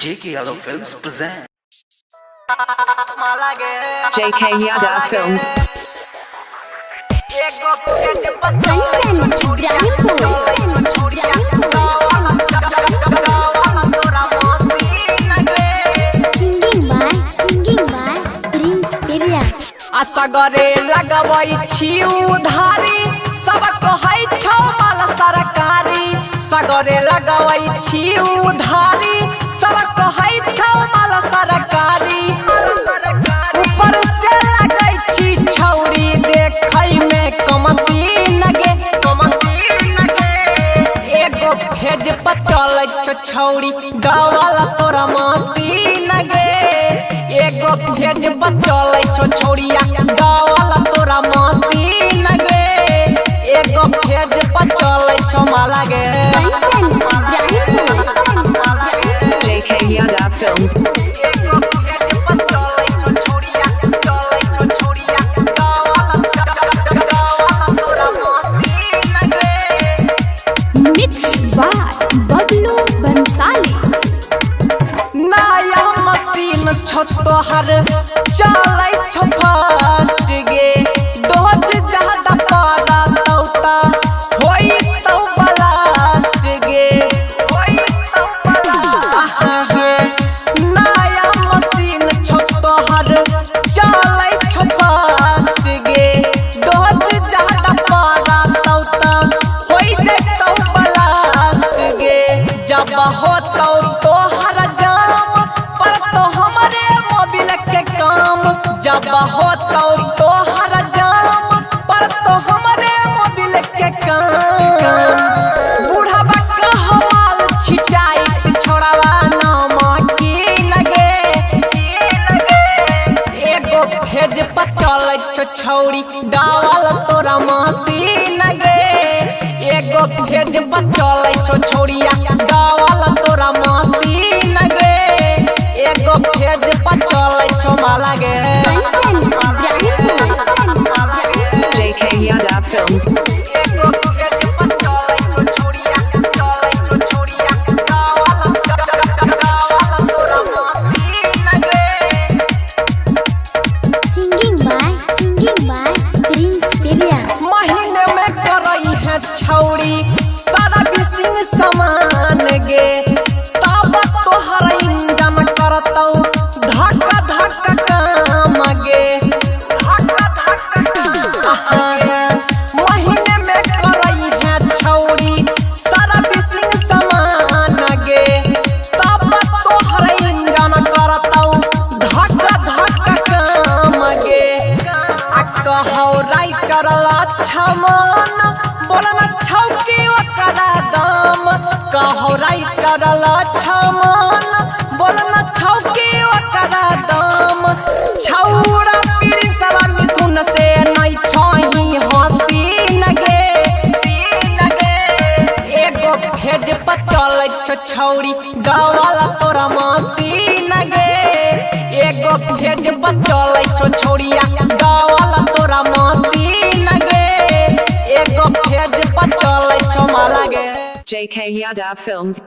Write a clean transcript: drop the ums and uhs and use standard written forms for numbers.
JK Yadav Films present JK Yadav Films. असगरे लगबै छी उधारी सब कहै छौ माल सरकारी सगरे लगबै छी उधारी सब कहै छौ माल सरकारी ऊपर से लगै छी छौरी देखै में कमसीन गे एगो भेज पर चलै छौ छौरी गावल तोरा मसीन गे एगो भेज पर चलै छौ छौरिया गावल तोरा मसीन गे एगो भेज पर चलै छौ माला गे JK Yadav Films. एगो भेज पर चलै छौ छौरिया गावल तोरा मसीन गे मिक्स बाय बबलू बंसाली। नया मशीन छो तोहर चलै छो फास्ट गे डोज ज्यादा पड़ा तौता होई तौ ब्लास्ट गे नया मशीन छो तोहर चलै छो फास्ट गे डोज ज्यादा पड़ा तौता होई जतौ ब्लास्ट गे जब होतौ तोहर जब होतौ तोहर जाम पर तो हमरे मोबिल के काम बुढ़वा कहमाल छिटाई छोड़वा नाम की लगे एगो भेज पर चलै छौ छौरी गावल तोरा मसीन गे एगो भेज पर चलै छौ छौरिया गावल तोरा मसीन गे एगो भेज पर चलै छौ माला गे JK Yadav Films. एगो भेज पर चलै छौ छौरिया गावल तोरा मसीन गे सिंगिंग बाय प्रिंस पेरिया। महीने में करई है छौरी सारा बिसिंग समान गे तब तोहर इंजन करतौ धक्का धक्का काम गे महीने में करई है छौरी सारा बिसिंग समान गे तब तोहर इंजन करतौ धक्का धक्का काम गे आ कहौ राइटर लछमन बोलन छौकी ओकरा दाम कहौ राइटर लछमन बोलन छौकी ओकरा दाम छौरा पीड़ी सब मिथुन से नहीं छही हसीन गे एगो भेज पर चलै छौ छौरी गावल तोरा मसीन गे एगो भेज पर चलै छौ छौरिया गावल तोरा मसीन गे एगो भेज पर चलै छौ माला गे JK Yadav Films.